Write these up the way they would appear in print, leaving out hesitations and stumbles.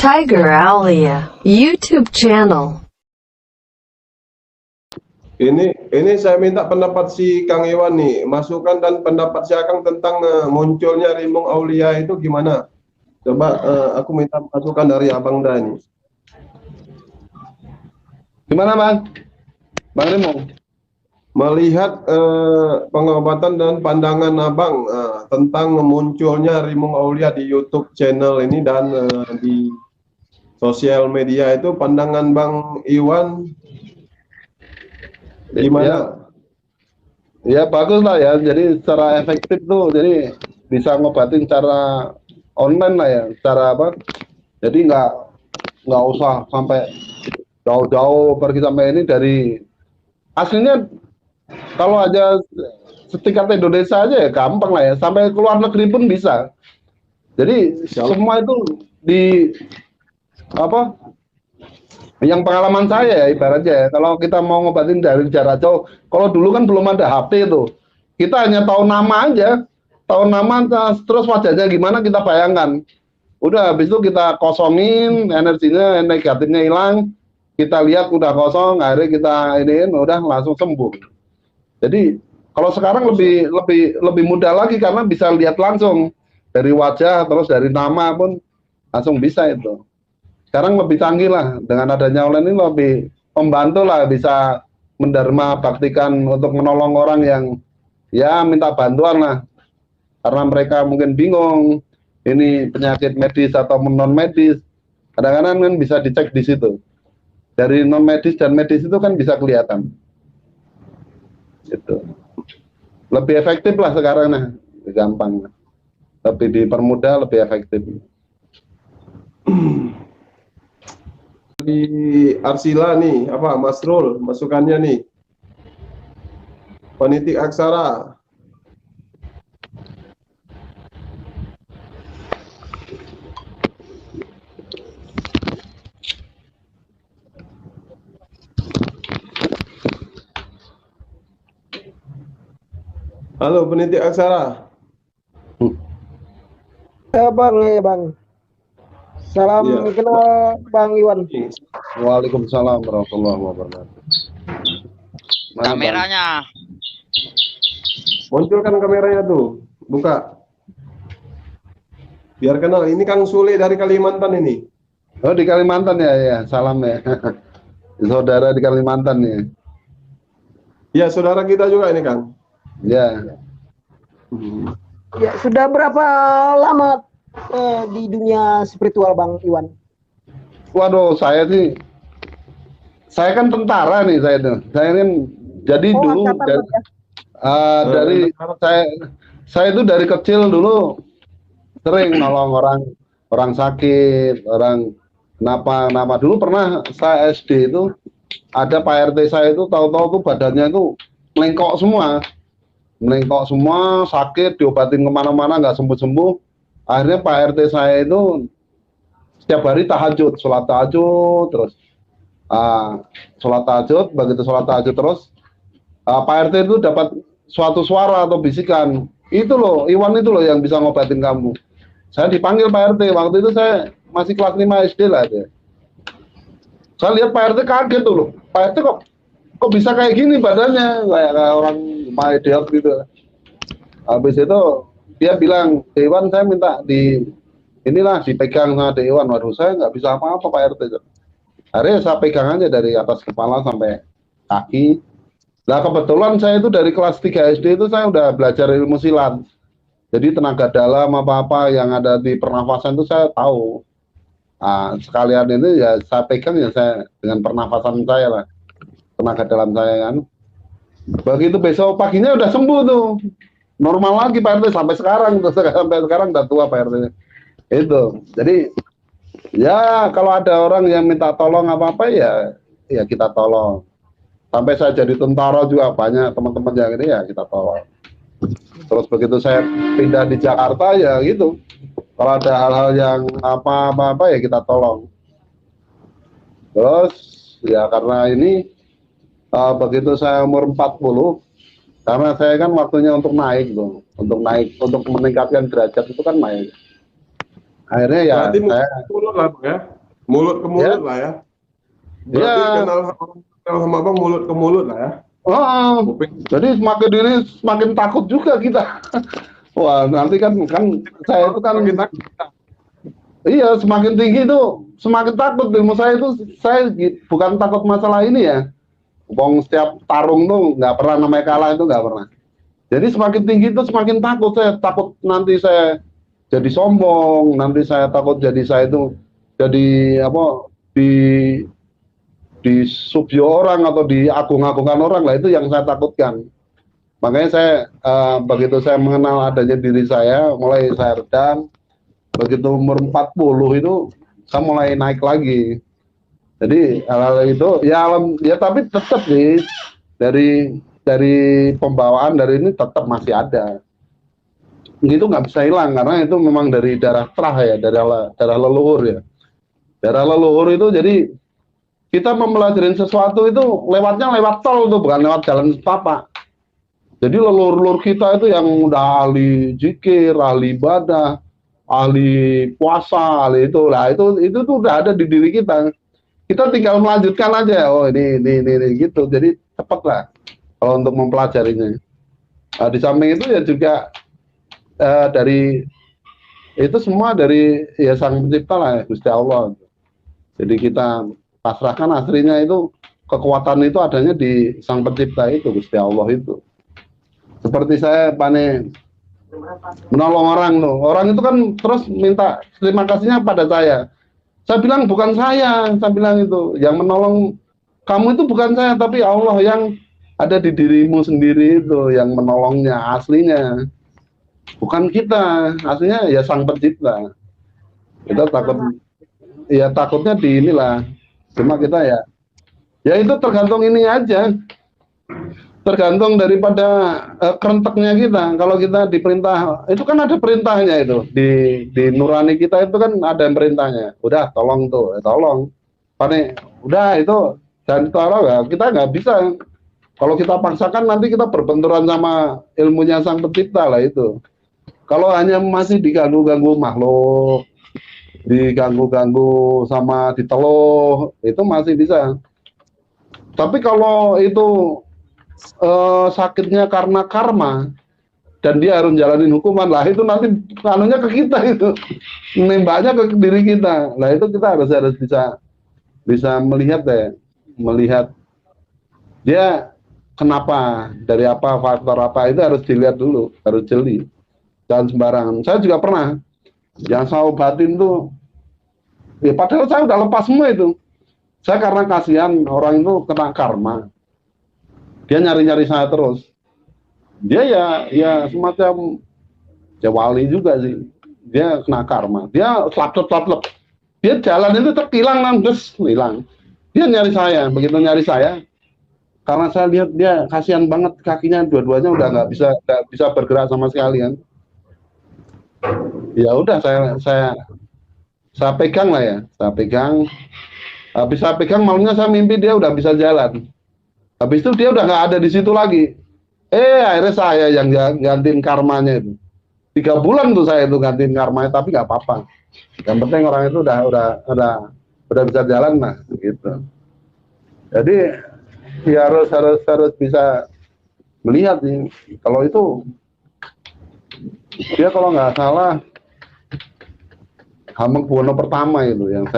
Tiger Alia YouTube channel. Ini saya minta pendapat si Kang Iwan nih, masukan dan pendapat si Akang tentang munculnya Rimong Aulia itu gimana? Coba aku minta masukan dari Abang Dan. Gimana Bang? Bang Rimong? Melihat pengobatan dan pandangan Abang tentang munculnya Rimong Aulia di YouTube channel ini dan di sosial media itu, pandangan Bang Iwan gimana? Ya bagus lah ya, jadi secara efektif tuh, jadi bisa ngobatin secara online lah ya, secara apa? Jadi nggak usah sampai jauh-jauh pergi sampai ini dari aslinya. Kalau aja setingkat Indonesia aja ya gampang lah ya, sampai ke luar negeri pun bisa. Jadi semua itu di apa? Yang pengalaman saya ya, ibaratnya ya, kalau kita mau ngobatin dari jarak jauh, kalau dulu kan belum ada HP itu, kita hanya tahu nama aja, tahu nama terus wajahnya gimana kita bayangkan. Udah habis itu kita kosongin, energinya negatifnya hilang, kita lihat udah kosong, akhirnya kita iniin, udah langsung sembuh. Jadi kalau sekarang lebih mudah lagi karena bisa lihat langsung dari wajah, terus dari nama pun langsung bisa itu. Sekarang lebih canggih lah, dengan adanya online ini lebih membantu lah, bisa mendarma baktikan untuk menolong orang yang ya minta bantuan lah, karena mereka mungkin bingung ini penyakit medis atau non medis. Kadang-kadang kan bisa dicek di situ, dari non medis dan medis itu kan bisa kelihatan itu. Lebih efektif lah sekarang, nah gampang, lebih dipermudah, lebih efektif. Di Arsila nih, apa Mas Rul masukannya nih? Penitik Aksara. Halo Penitik Aksara. Bang, ya Bang. Salam Iya. kenal Bang Iwan. Waalaikumsalam warahmatullahi wabarakatuh. Kameranya. Munculkan kameranya tuh, buka. Biar kenal, ini Kang Sule dari Kalimantan ini. Oh di Kalimantan ya, ya salam ya. Saudara di Kalimantan ya. Ya saudara kita juga ini Kang. Ya. Ya, sudah berapa lama di dunia spiritual Bang Iwan? Waduh, saya kan tentara nih, saya kan jadi dulu angkatan, dari saya itu dari kecil dulu sering nolong orang sakit, orang kenapa dulu pernah saya SD itu ada Pak RT saya itu tahu-tahu tuh badannya itu melengkok semua, sakit, diobatin kemana-mana nggak sembuh-sembuh. Akhirnya Pak RT saya itu setiap hari tahajud, sholat tahajud terus, sholat tahajud, begitu sholat tahajud terus, Pak RT itu dapat suatu suara atau bisikan, itu loh Iwan itu loh yang bisa ngobatin kamu. Saya dipanggil Pak RT, waktu itu saya masih kelas 5 SD lah dia. Saya lihat Pak RT kaget tuh loh, Pak RT kok bisa kayak gini badannya, kayak orang idiot gitu. Habis itu dia bilang, Dewan saya minta dipegang sama Dewan. Waduh, saya nggak bisa apa-apa Pak RT. Akhirnya saya pegang aja dari atas kepala sampai kaki. Nah kebetulan saya itu dari kelas 3 SD itu saya udah belajar ilmu silat. Jadi tenaga dalam apa-apa yang ada di pernafasan itu saya tahu. Sekalian ini ya saya pegang ya saya dengan pernafasan saya lah, tenaga dalam saya kan. Begitu besok paginya udah sembuh tuh, normal lagi Pak RT sampai sekarang udah tua Pak RT itu. Jadi ya kalau ada orang yang minta tolong apa-apa ya kita tolong. Sampai saya jadi tentara juga banyak teman-teman yang ini ya kita tolong. Terus begitu saya pindah di Jakarta ya gitu, kalau ada hal-hal yang apa-apa ya kita tolong. Terus ya karena ini begitu saya umur 40, karena saya kan waktunya untuk naik tuh, untuk meningkatkan derajat itu kan naik. Akhirnya ya Berarti saya turun lah Bang ya. Mulut ke mulut Ya. lah ya. Berarti Ya. kenal sama abang mulut ke mulut lah ya. Oh, Kuping jadi semakin ini semakin takut juga kita. Wah, nanti kan saya itu kan kita iya semakin tinggi itu semakin takut. Ilmu saya itu saya bukan takut masalah ini ya. Wong setiap tarung tuh nggak pernah namanya kalah itu nggak pernah. Jadi semakin tinggi itu semakin takut. Saya takut nanti saya jadi sombong, nanti saya takut jadi saya itu jadi apa di subyo orang atau diagung-agungkan orang lah, itu yang saya takutkan. Makanya saya begitu saya mengenal adanya diri saya, mulai saya redam. Begitu umur 40 itu saya mulai naik lagi. Jadi hal-hal itu ya ya tapi tetap sih dari pembawaan dari ini tetap masih ada. Itu nggak bisa hilang karena itu memang dari darah terah ya, darah leluhur ya. Darah leluhur itu jadi kita mempelajari sesuatu itu lewatnya lewat tol tuh, bukan lewat jalan setapak. Jadi leluhur-leluhur kita itu yang udah ahli zikir, ahli ibadah, ahli puasa, ahli itu lah, itu tuh udah ada di diri kita. Kita tinggal melanjutkan aja. Oh ini gitu. Jadi cepat lah kalau untuk mempelajarinya. Nah, di samping itu ya juga dari itu semua dari ya Sang Pencipta lah, Gusti Allah. Jadi kita pasrahkan aslinya itu, kekuatan itu adanya di Sang Pencipta itu, Gusti Allah itu. Seperti saya menolong orang tuh. Orang itu kan terus minta terima kasihnya pada saya. Saya bilang bukan saya bilang itu. Yang menolong kamu itu bukan saya, tapi Allah yang ada di dirimu sendiri itu yang menolongnya aslinya. Bukan kita, aslinya ya Sang Pencipta. Kita takut, ya takutnya di inilah. Cuma kita ya itu tergantung ini aja. Tergantung daripada kerenteknya kita. Kalau kita diperintah, itu kan ada perintahnya itu di nurani kita itu kan ada perintahnya. Udah tolong tuh, tolong. Pane, udah itu dan tolong ya kita nggak bisa. Kalau kita paksakan nanti kita berbenturan sama ilmunya Sang Pencipta lah itu. Kalau hanya masih diganggu-ganggu makhluk, diganggu-ganggu sama diteluh, itu masih bisa. Tapi kalau itu sakitnya karena karma dan dia harus jalanin hukuman lah, itu nanti anunya ke kita, itu nembaknya ke diri kita lah, itu kita harus bisa melihat melihat dia kenapa, dari apa, faktor apa, itu harus dilihat dulu, harus jeli, jangan sembarangan. Saya juga pernah yang saya obatin tuh ya padahal saya udah lepas semua itu, saya karena kasihan orang itu kena karma. Dia nyari-nyari saya terus. Dia ya semacam ya wali juga sih. Dia kena karma. Dia slap-slap. Dia jalan itu terhilang hilang. Dia nyari saya. Begitu nyari saya, karena saya lihat dia kasihan banget, kakinya dua-duanya udah nggak bisa bergerak sama sekali kan. Ya udah saya pegang lah ya. Saya pegang. Habis saya pegang malamnya saya mimpi dia udah bisa jalan. Habis itu dia udah nggak ada di situ lagi. Akhirnya saya yang gantiin karmanya itu. 3 bulan tuh saya itu gantiin karmanya, tapi nggak apa-apa. Yang penting orang itu udah bisa jalan lah, gitu. Jadi ya harus bisa melihat nih. Kalau itu dia kalau nggak salah Hamengkubuwono pertama itu yang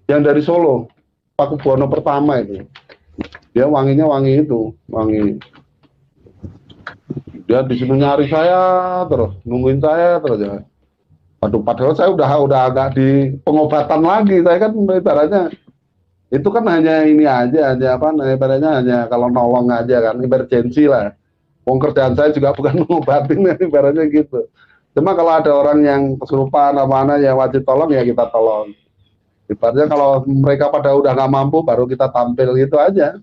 yang dari Solo, Pakubuwono pertama itu. Dia wanginya wangi dia di sini nyari saya terus, nungguin saya terus ya. Waduh, padahal saya udah agak di pengobatan lagi. Saya kan ibaratnya itu kan hanya ini aja apa, ibaratnya hanya kalau nolong aja kan, emergency lah. Wong kerjaan saya juga bukan mengobatin, ibaratnya gitu. Cuma kalau ada orang yang kesurupan apa ya wajib tolong, ya kita tolong. Ibaratnya kalau mereka pada udah nggak mampu, baru kita tampil gitu aja.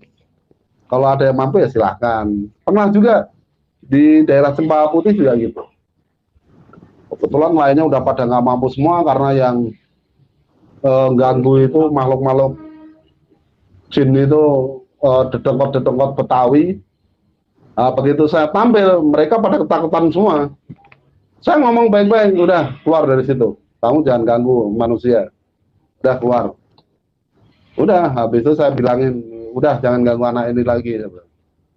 Kalau ada yang mampu ya silahkan. Pernah juga di daerah Cempaka Putih juga gitu. Kebetulan lainnya udah pada nggak mampu semua karena yang ganggu itu makhluk-makhluk jin itu dedengkot-dedengkot Betawi. Begitu saya tampil, mereka pada ketakutan semua. Saya ngomong baik-baik, udah keluar dari situ. Kamu jangan ganggu manusia. udah keluar. Udah, habis itu saya bilangin, udah jangan ganggu anak ini lagi.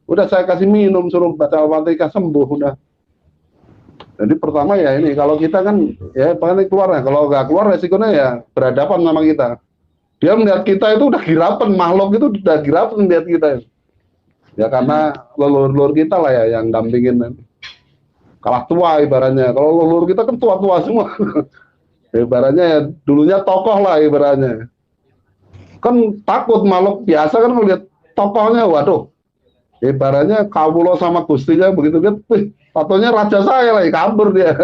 Udah saya kasih minum, suruh baca Al-Fatihah, sembuh udah. Jadi pertama ya ini, kalau kita kan ya paling keluar ya, kalau nggak keluar resikonya ya berhadapan sama kita. Dia melihat kita itu udah girapen, makhluk itu udah girapen melihat kita. Ya karena leluhur kita lah ya yang dampingin. Kalah tua ibaratnya. Kalau leluhur kita kan tua-tua semua. Ibaratnya ya dulunya tokoh lah ibaratnya. Kan takut makhluk biasa kan melihat tokohnya, waduh. Ibaratnya Kawulo sama Gustinya begitu kan, tatonya raja saya lah, kabur dia.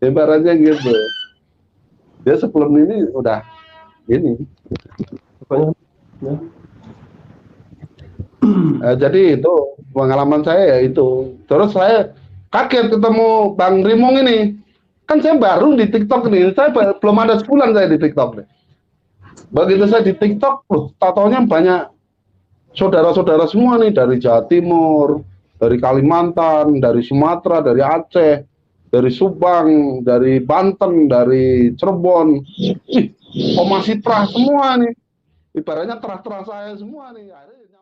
Ibaratnya gitu. Dia sebelum ini udah ini. Ya. Jadi itu pengalaman saya ya itu. Terus saya kaget ketemu Bang Rimong ini. Kan saya baru di TikTok nih. Saya belum ada sebulan saya di TikTok nih. Begitu saya di TikTok, loh, tatonya banyak saudara-saudara semua nih dari Jawa Timur, dari Kalimantan, dari Sumatera, dari Aceh, dari Subang, dari Banten, dari Cirebon. Ih, kok masih terah semua nih. Ibaratnya terah-terah saya semua nih. Akhirnya